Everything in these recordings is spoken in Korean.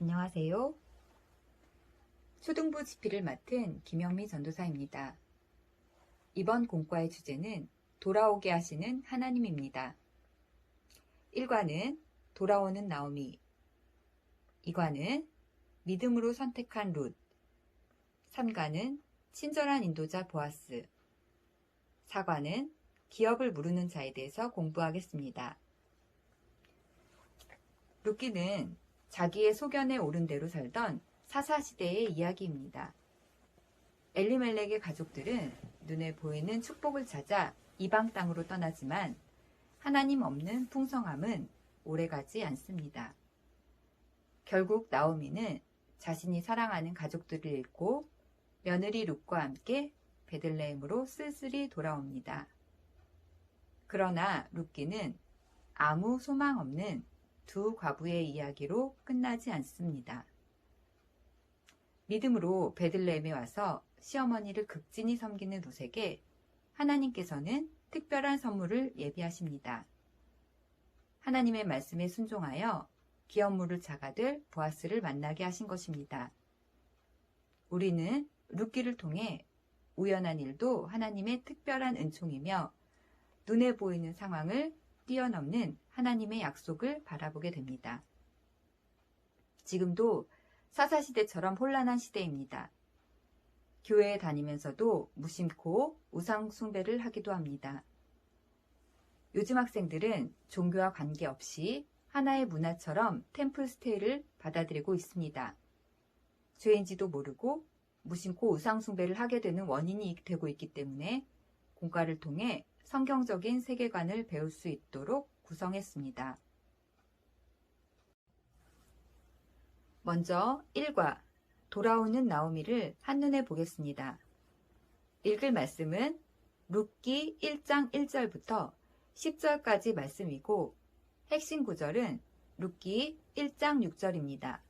안녕하세요. 초등부 지피를 맡은 김영미 전도사입니다. 이번 공과의 주제는 돌아오게 하시는 하나님입니다. 1과는 돌아오는 나오미, 2과는 믿음으로 선택한 룻, 3과는 친절한 인도자 보아스, 4과는 기업을 무르는 자에 대해서 공부하겠습니다. 룻기는 자기의 소견에 오른 대로 살던 사사시대의 이야기입니다. 엘리멜렉의 가족들은 눈에 보이는 축복을 찾아 이방 땅으로 떠나지만 하나님 없는 풍성함은 오래가지 않습니다. 결국 나오미는 자신이 사랑하는 가족들을 잃고 며느리 룻과 함께 베들레헴으로 쓸쓸히 돌아옵니다. 그러나 룻기는 아무 소망 없는 두 과부의 이야기로 끝나지 않습니다. 믿음으로 베들레헴에 와서 시어머니를 극진히 섬기는 룻에게 하나님께서는 특별한 선물을 예비하십니다. 하나님의 말씀에 순종하여 기업물을 자가될 보아스를 만나게 하신 것입니다. 우리는 룻기를 통해 우연한 일도 하나님의 특별한 은총이며 눈에 보이는 상황을 뛰어넘는 하나님의 약속을 바라보게 됩니다. 지금도 사사시대처럼 혼란한 시대입니다. 교회에 다니면서도 무심코 우상 숭배를 하기도 합니다. 요즘 학생들은 종교와 관계없이 하나의 문화처럼 템플스테이를 받아들이고 있습니다. 죄인지도 모르고 무심코 우상 숭배를 하게 되는 원인이 되고 있기 때문에 공과를 통해 성경적인 세계관을 배울 수 있도록 구성했습니다. 먼저 1과 돌아오는 나오미를 한눈에 보겠습니다. 읽을 말씀은 룻기 1장 1절부터 10절까지 말씀이고 핵심 구절은 룻기 1장 6절입니다.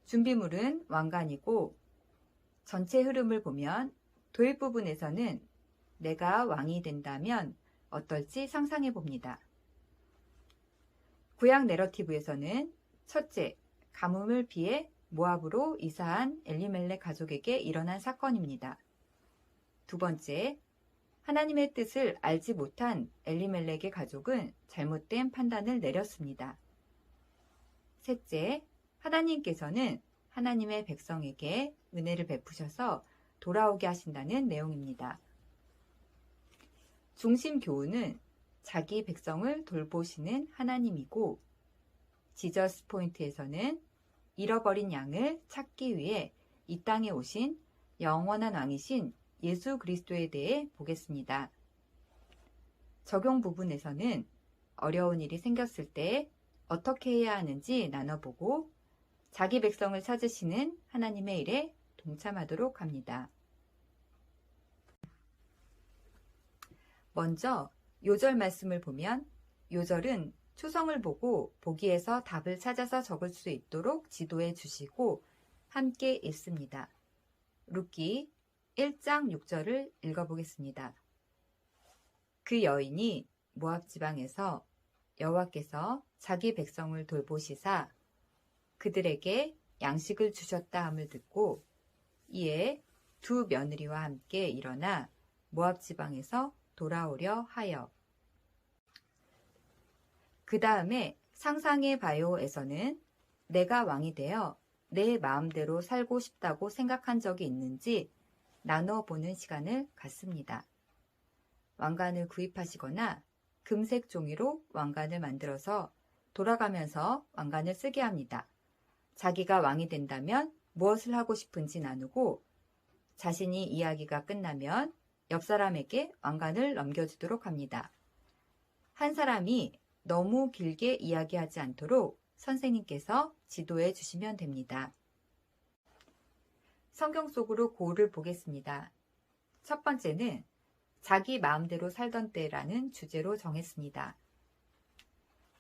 준비물은 왕관이고 전체 흐름을 보면 도입 부분에서는 내가 왕이 된다면 어떨지 상상해 봅니다. 구약 내러티브에서는 첫째, 가뭄을 피해 모압으로 이사한 엘리멜렉 가족에게 일어난 사건입니다. 두 번째, 하나님의 뜻을 알지 못한 엘리멜렉의 가족은 잘못된 판단을 내렸습니다. 셋째, 하나님께서는 하나님의 백성에게 은혜를 베푸셔서 돌아오게 하신다는 내용입니다. 중심 교훈은 자기 백성을 돌보시는 하나님이고 지저스 포인트에서는 잃어버린 양을 찾기 위해 이 땅에 오신 영원한 왕이신 예수 그리스도에 대해 보겠습니다. 적용 부분에서는 어려운 일이 생겼을 때 어떻게 해야 하는지 나눠보고 자기 백성을 찾으시는 하나님의 일에 동참하도록 합니다. 먼저 요절 말씀을 보면 요절은 초성을 보고 보기에서 답을 찾아서 적을 수 있도록 지도해 주시고 함께 읽습니다. 룻기 1장 6절을 읽어보겠습니다. 그 여인이 모압 지방에서 여호와께서 자기 백성을 돌보시사 그들에게 양식을 주셨다 함을 듣고 이에 두 며느리와 함께 일어나 모압 지방에서 돌아오려 하여. 그 다음에 상상의 바요에서는 내가 왕이 되어 내 마음대로 살고 싶다고 생각한 적이 있는지 나눠보는 시간을 갖습니다. 왕관을 구입하시거나 금색 종이로 왕관을 만들어서 돌아가면서 왕관을 쓰게 합니다. 자기가 왕이 된다면 무엇을 하고 싶은지 나누고 자신이 이야기가 끝나면 옆 사람에게 왕관을 넘겨주도록 합니다. 한 사람이 너무 길게 이야기하지 않도록 선생님께서 지도해 주시면 됩니다. 성경 속으로 고울을 보겠습니다. 첫 번째는 자기 마음대로 살던 때라는 주제로 정했습니다.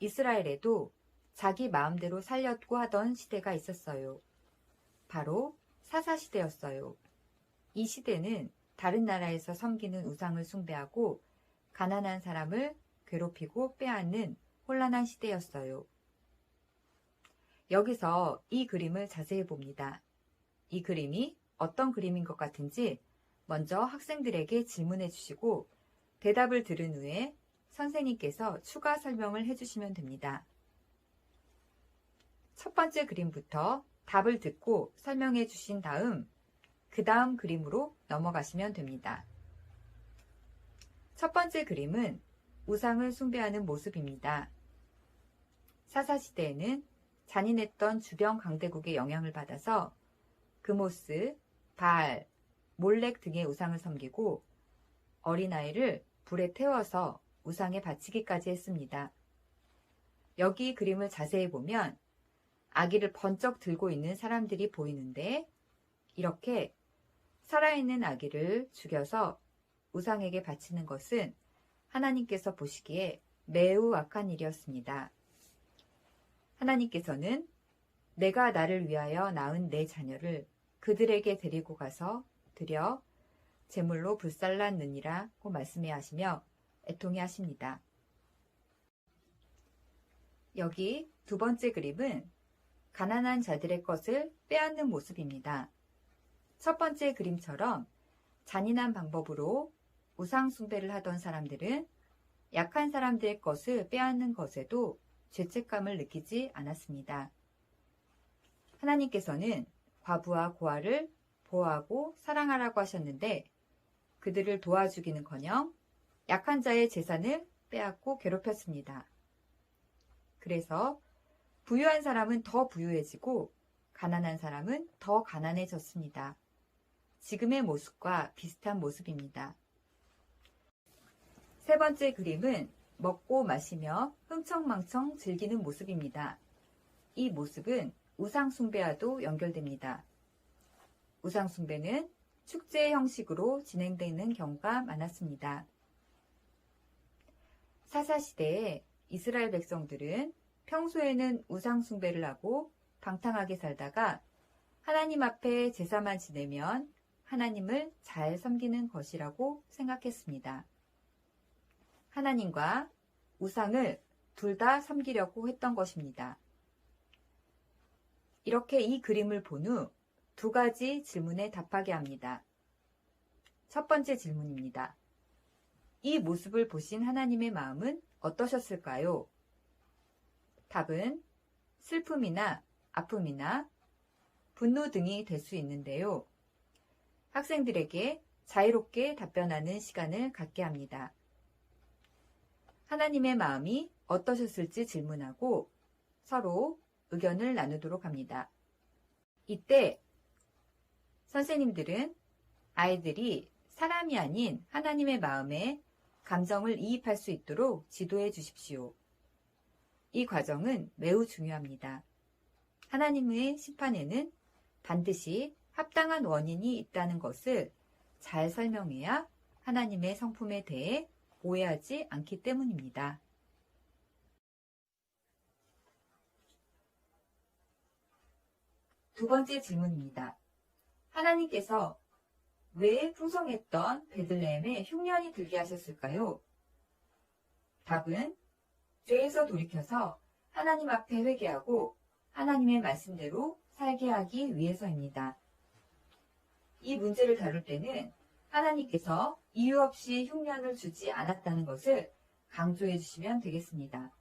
이스라엘에도 자기 마음대로 살려고 하던 시대가 있었어요. 바로 사사시대였어요. 이 시대는 다른 나라에서 섬기는 우상을 숭배하고 가난한 사람을 괴롭히고 빼앗는 혼란한 시대였어요. 여기서 이 그림을 자세히 봅니다. 이 그림이 어떤 그림인 것 같은지 먼저 학생들에게 질문해 주시고 대답을 들은 후에 선생님께서 추가 설명을 해주시면 됩니다. 첫 번째 그림부터 답을 듣고 설명해 주신 다음 그 다음 그림으로 넘어가시면 됩니다. 첫 번째 그림은 우상을 숭배하는 모습입니다. 사사시대에는 잔인했던 주변 강대국의 영향을 받아서 그모스, 바알, 몰렉 등의 우상을 섬기고 어린아이를 불에 태워서 우상에 바치기까지 했습니다. 여기 그림을 자세히 보면 아기를 번쩍 들고 있는 사람들이 보이는데 이렇게 살아있는 아기를 죽여서 우상에게 바치는 것은 하나님께서 보시기에 매우 악한 일이었습니다. 하나님께서는 내가 나를 위하여 낳은 내 자녀를 그들에게 데리고 가서 드려 제물로 불살랐느니라고 말씀해 하시며 애통해 하십니다. 여기 두 번째 그림은 가난한 자들의 것을 빼앗는 모습입니다. 첫 번째 그림처럼 잔인한 방법으로 우상 숭배를 하던 사람들은 약한 사람들의 것을 빼앗는 것에도 죄책감을 느끼지 않았습니다. 하나님께서는 과부와 고아를 보호하고 사랑하라고 하셨는데 그들을 도와주기는커녕 약한 자의 재산을 빼앗고 괴롭혔습니다. 그래서 부유한 사람은 더 부유해지고 가난한 사람은 더 가난해졌습니다. 지금의 모습과 비슷한 모습입니다. 세 번째 그림은 먹고 마시며 흥청망청 즐기는 모습입니다. 이 모습은 우상숭배와도 연결됩니다. 우상숭배는 축제 형식으로 진행되는 경우가 많았습니다. 사사시대에 이스라엘 백성들은 평소에는 우상숭배를 하고 방탕하게 살다가 하나님 앞에 제사만 지내면 하나님을 잘 섬기는 것이라고 생각했습니다. 하나님과 우상을 둘 다 섬기려고 했던 것입니다. 이렇게 이 그림을 본 후 두 가지 질문에 답하게 합니다. 첫 번째 질문입니다. 이 모습을 보신 하나님의 마음은 어떠셨을까요? 답은 슬픔이나 아픔이나 분노 등이 될 수 있는데요. 학생들에게 자유롭게 답변하는 시간을 갖게 합니다. 하나님의 마음이 어떠셨을지 질문하고 서로 의견을 나누도록 합니다. 이때 선생님들은 아이들이 사람이 아닌 하나님의 마음에 감정을 이입할 수 있도록 지도해 주십시오. 이 과정은 매우 중요합니다. 하나님의 심판에는 반드시 합당한 원인이 있다는 것을 잘 설명해야 하나님의 성품에 대해 오해하지 않기 때문입니다. 두 번째 질문입니다. 하나님께서 왜 풍성했던 베들레헴에 흉년이 들게 하셨을까요? 답은 죄에서 돌이켜서 하나님 앞에 회개하고 하나님의 말씀대로 살게 하기 위해서입니다. 이 문제를 다룰 때는 하나님께서 이유 없이 흉년을 주지 않았다는 것을 강조해 주시면 되겠습니다.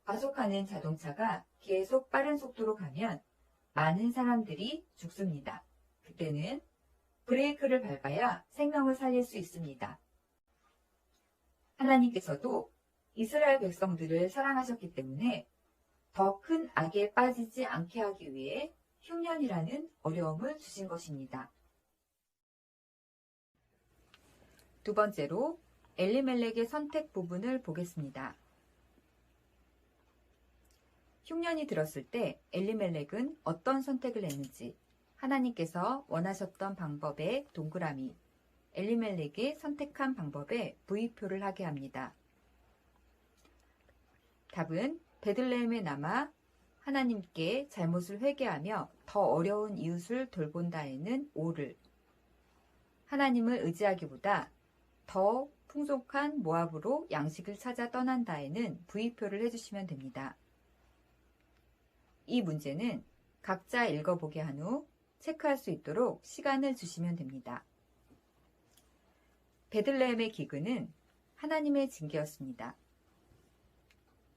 과속하는 자동차가 계속 빠른 속도로 가면 많은 사람들이 죽습니다. 그때는 브레이크를 밟아야 생명을 살릴 수 있습니다. 하나님께서도 이스라엘 백성들을 사랑하셨기 때문에 더 큰 악에 빠지지 않게 하기 위해 흉년이라는 어려움을 주신 것입니다. 두 번째로 엘리멜렉의 선택 부분을 보겠습니다. 흉년이 들었을 때 엘리멜렉은 어떤 선택을 했는지 하나님께서 원하셨던 방법의 동그라미, 엘리멜렉이 선택한 방법에 V표를 하게 합니다. 답은 베들레헴에 남아 하나님께 잘못을 회개하며 더 어려운 이웃을 돌본다에는 O를, 하나님을 의지하기보다 더 풍족한 모압으로 양식을 찾아 떠난다에는 V표를 해주시면 됩니다. 이 문제는 각자 읽어보게 한 후 체크할 수 있도록 시간을 주시면 됩니다. 베들레헴의 기근은 하나님의 징계였습니다.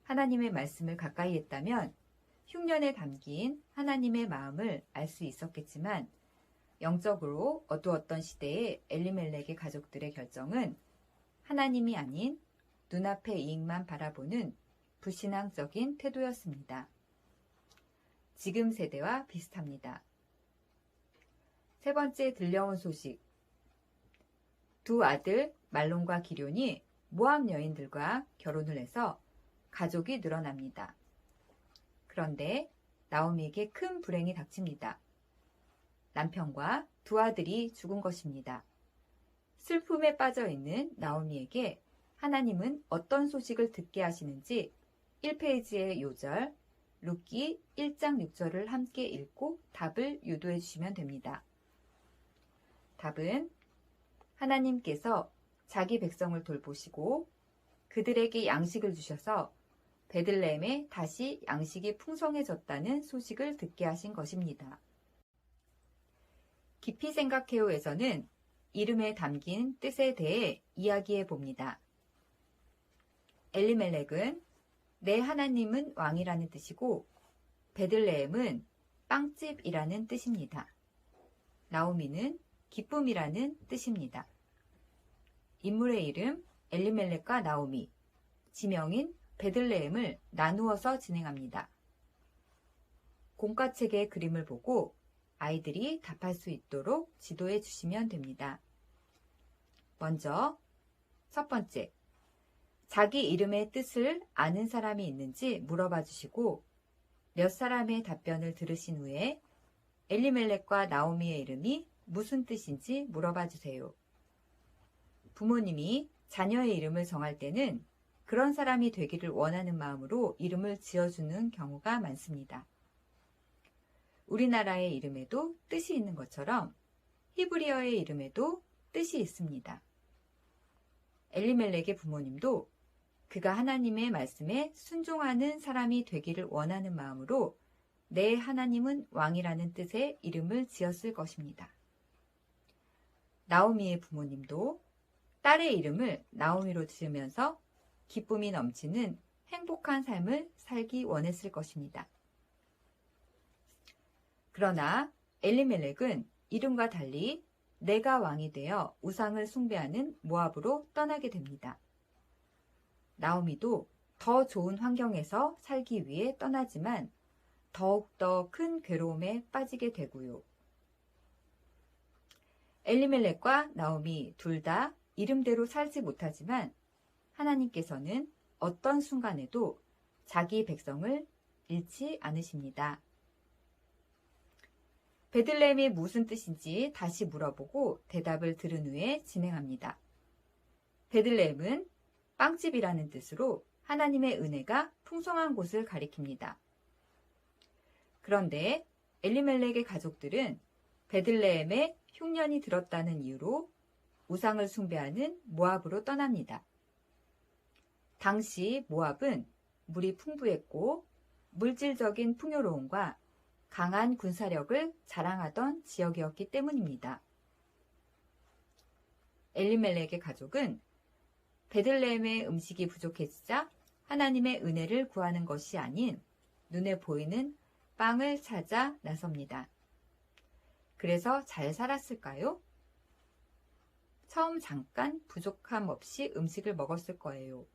하나님의 말씀을 가까이 했다면 흉년에 담긴 하나님의 마음을 알 수 있었겠지만 영적으로 어두웠던 시대의 엘리멜렉의 가족들의 결정은 하나님이 아닌 눈앞의 이익만 바라보는 불신앙적인 태도였습니다. 지금 세대와 비슷합니다. 세 번째 들려온 소식. 두 아들 말론과 기럐이 모압 여인들과 결혼을 해서 가족이 늘어납니다. 그런데 나오미에게 큰 불행이 닥칩니다. 남편과 두 아들이 죽은 것입니다. 슬픔에 빠져 있는 나오미에게 하나님은 어떤 소식을 듣게 하시는지 1페이지의 요절, 룻기 1장 6절을 함께 읽고 답을 유도해 주시면 됩니다. 답은 하나님께서 자기 백성을 돌보시고 그들에게 양식을 주셔서 베들레헴에 다시 양식이 풍성해졌다는 소식을 듣게 하신 것입니다. 깊이 생각해요에서는 이름에 담긴 뜻에 대해 이야기해 봅니다. 엘리멜렉은 내 하나님은 왕이라는 뜻이고 베들레헴은 빵집이라는 뜻입니다. 나오미는 기쁨이라는 뜻입니다. 인물의 이름 엘리멜렉과 나오미, 지명인 베들레헴을 나누어서 진행합니다. 공과책의 그림을 보고 아이들이 답할 수 있도록 지도해 주시면 됩니다. 먼저 첫 번째, 자기 이름의 뜻을 아는 사람이 있는지 물어봐 주시고 몇 사람의 답변을 들으신 후에 엘리멜렉과 나오미의 이름이 무슨 뜻인지 물어봐 주세요. 부모님이 자녀의 이름을 정할 때는 그런 사람이 되기를 원하는 마음으로 이름을 지어주는 경우가 많습니다. 우리나라의 이름에도 뜻이 있는 것처럼 히브리어의 이름에도 뜻이 있습니다. 엘리멜렉의 부모님도 그가 하나님의 말씀에 순종하는 사람이 되기를 원하는 마음으로 내 하나님은 왕이라는 뜻의 이름을 지었을 것입니다. 나오미의 부모님도 딸의 이름을 나오미로 지으면서 기쁨이 넘치는 행복한 삶을 살기 원했을 것입니다. 그러나 엘리멜렉은 이름과 달리 내가 왕이 되어 우상을 숭배하는 모압으로 떠나게 됩니다. 나오미도 더 좋은 환경에서 살기 위해 떠나지만 더욱더 큰 괴로움에 빠지게 되고요. 엘리멜렉과 나오미 둘 다 이름대로 살지 못하지만 하나님께서는 어떤 순간에도 자기 백성을 잃지 않으십니다. 베들레헴이 무슨 뜻인지 다시 물어보고 대답을 들은 후에 진행합니다. 베들레헴은 빵집이라는 뜻으로 하나님의 은혜가 풍성한 곳을 가리킵니다. 그런데 엘리멜렉의 가족들은 베들레헴에 흉년이 들었다는 이유로 우상을 숭배하는 모압으로 떠납니다. 당시 모압은 물이 풍부했고 물질적인 풍요로움과 강한 군사력을 자랑하던 지역이었기 때문입니다. 엘리멜렉의 가족은 베들레헴의 음식이 부족해지자 하나님의 은혜를 구하는 것이 아닌 눈에 보이는 빵을 찾아 나섭니다. 그래서 잘 살았을까요? 처음 잠깐 부족함 없이 음식을 먹었을 거예요.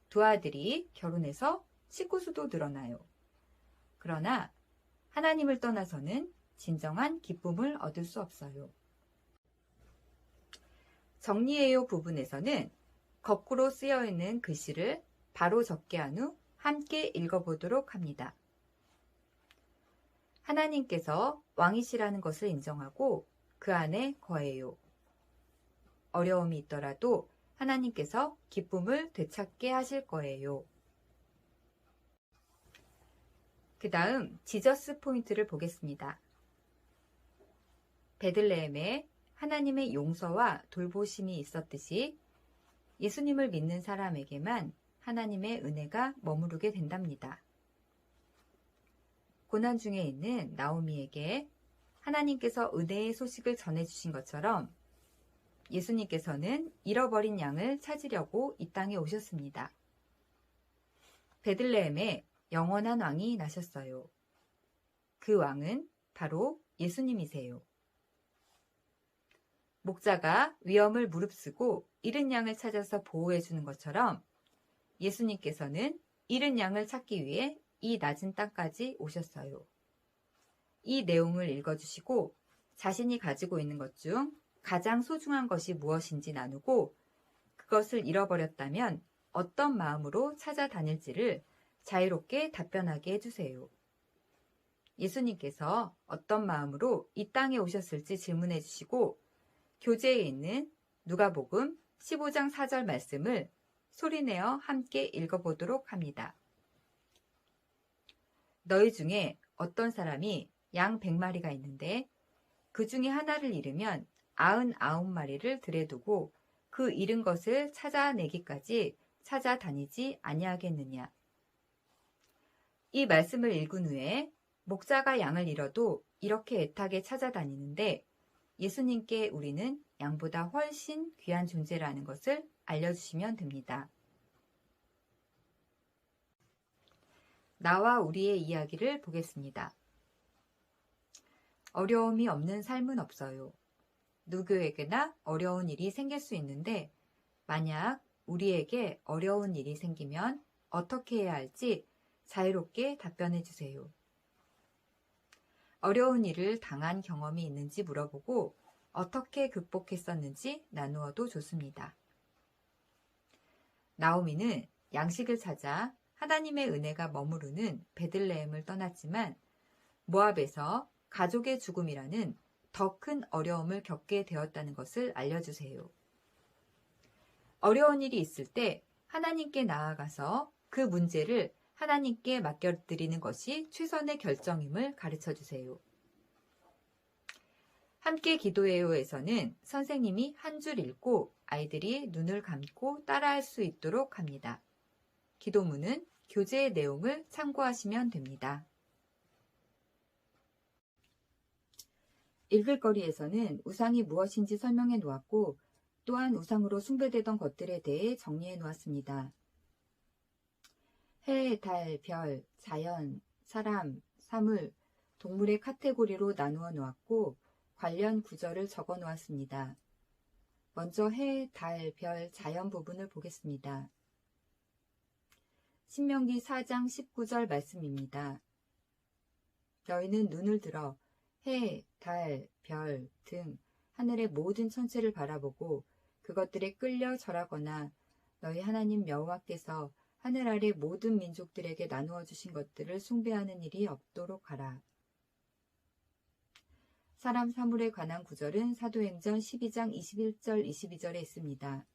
두 아들이 결혼해서 식구 수도 늘어나요. 그러나 하나님을 떠나서는 진정한 기쁨을 얻을 수 없어요. 정리해요 부분에서는 거꾸로 쓰여 있는 글씨를 바로 적게 한 후 함께 읽어보도록 합니다. 하나님께서 왕이시라는 것을 인정하고 그 안에 거해요. 어려움이 있더라도 하나님께서 기쁨을 되찾게 하실 거예요. 그 다음 지저스 포인트를 보겠습니다. 베들레헴에 하나님의 용서와 돌보심이 있었듯이 예수님을 믿는 사람에게만 하나님의 은혜가 머무르게 된답니다. 고난 중에 있는 나오미에게 하나님께서 은혜의 소식을 전해주신 것처럼 예수님께서는 잃어버린 양을 찾으려고 이 땅에 오셨습니다. 베들레헴에 영원한 왕이 나셨어요. 그 왕은 바로 예수님이세요. 목자가 위험을 무릅쓰고 잃은 양을 찾아서 보호해 주는 것처럼 예수님께서는 잃은 양을 찾기 위해 이 낮은 땅까지 오셨어요. 이 내용을 읽어주시고 자신이 가지고 있는 것 중 가장 소중한 것이 무엇인지 나누고 그것을 잃어버렸다면 어떤 마음으로 찾아다닐지를 자유롭게 답변하게 해주세요. 예수님께서 어떤 마음으로 이 땅에 오셨을지 질문해 주시고 교재에 있는 누가복음 15장 4절 말씀을 소리내어 함께 읽어보도록 합니다. 너희 중에 어떤 사람이 양 100마리가 있는데 그 중에 하나를 잃으면 99마리를 들에 두고 그 잃은 것을 찾아내기까지 찾아다니지 아니하겠느냐. 이 말씀을 읽은 후에 목자가 양을 잃어도 이렇게 애타게 찾아다니는데 예수님께 우리는 양보다 훨씬 귀한 존재라는 것을 알려주시면 됩니다. 나와 우리의 이야기를 보겠습니다. 어려움이 없는 삶은 없어요. 누구에게나 어려운 일이 생길 수 있는데 만약 우리에게 어려운 일이 생기면 어떻게 해야 할지 자유롭게 답변해 주세요. 어려운 일을 당한 경험이 있는지 물어보고 어떻게 극복했었는지 나누어도 좋습니다. 나오미는 양식을 찾아 하나님의 은혜가 머무르는 베들레헴을 떠났지만 모압에서 가족의 죽음이라는 더 큰 어려움을 겪게 되었다는 것을 알려주세요. 어려운 일이 있을 때 하나님께 나아가서 그 문제를 하나님께 맡겨드리는 것이 최선의 결정임을 가르쳐 주세요. 함께 기도해요에서는 선생님이 한 줄 읽고 아이들이 눈을 감고 따라할 수 있도록 합니다. 기도문은 교재의 내용을 참고하시면 됩니다. 읽을거리에서는 우상이 무엇인지 설명해 놓았고 또한 우상으로 숭배되던 것들에 대해 정리해 놓았습니다. 해, 달, 별, 자연, 사람, 사물, 동물의 카테고리로 나누어 놓았고 관련 구절을 적어 놓았습니다. 먼저 해, 달, 별, 자연 부분을 보겠습니다. 신명기 4장 19절 말씀입니다. 너희는 눈을 들어 해, 달, 별 등 하늘의 모든 천체를 바라보고 그것들에 끌려 절하거나 너희 하나님 여호와께서 하늘 아래 모든 민족들에게 나누어 주신 것들을 숭배하는 일이 없도록 하라. 사람 사물에 관한 구절은 사도행전 12장 21절 22절에 있습니다.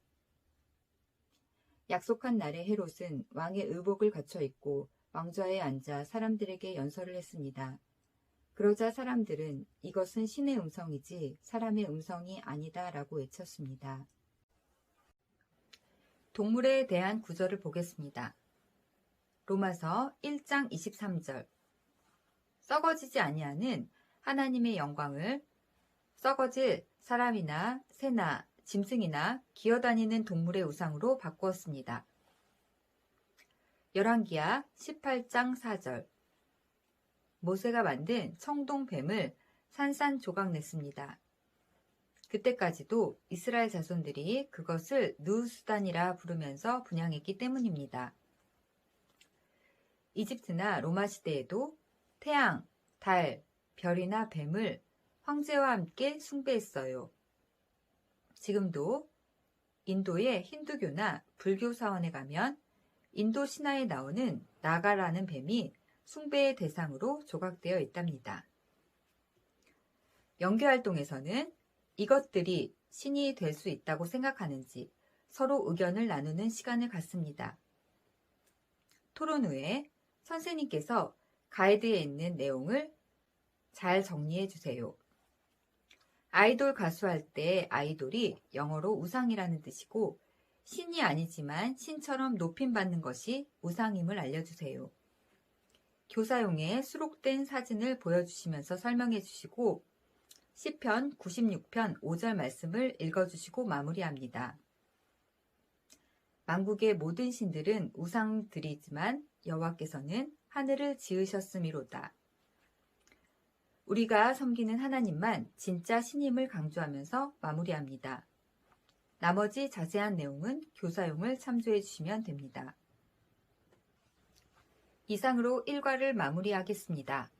약속한 날에 헤롯은 왕의 의복을 갖춰 입고 왕좌에 앉아 사람들에게 연설을 했습니다. 그러자 사람들은 이것은 신의 음성이지 사람의 음성이 아니다 라고 외쳤습니다. 동물에 대한 구절을 보겠습니다. 로마서 1장 23절 썩어지지 아니하는 하나님의 영광을 썩어질 사람이나 새나 짐승이나 기어다니는 동물의 우상으로 바꾸었습니다. 열왕기하 18장 4절 모세가 만든 청동뱀을 산산조각 냈습니다. 그때까지도 이스라엘 자손들이 그것을 느우수단이라 부르면서 분향했기 때문입니다. 이집트나 로마 시대에도 태양, 달, 별이나 뱀을 황제와 함께 숭배했어요. 지금도 인도의 힌두교나 불교 사원에 가면 인도 신화에 나오는 나가라는 뱀이 숭배의 대상으로 조각되어 있답니다. 영계활동에서는 이것들이 신이 될 수 있다고 생각하는지 서로 의견을 나누는 시간을 갖습니다. 토론 후에 선생님께서 가이드에 있는 내용을 잘 정리해 주세요. 아이돌 가수할 때 아이돌이 영어로 우상이라는 뜻이고 신이 아니지만 신처럼 높임받는 것이 우상임을 알려주세요. 교사용에 수록된 사진을 보여주시면서 설명해 주시고 시편 96편 5절 말씀을 읽어주시고 마무리합니다. 만국의 모든 신들은 우상들이지만 여호와께서는 하늘을 지으셨음이로다. 우리가 섬기는 하나님만 진짜 신임을 강조하면서 마무리합니다. 나머지 자세한 내용은 교사용을 참조해 주시면 됩니다. 이상으로 1과를 마무리하겠습니다.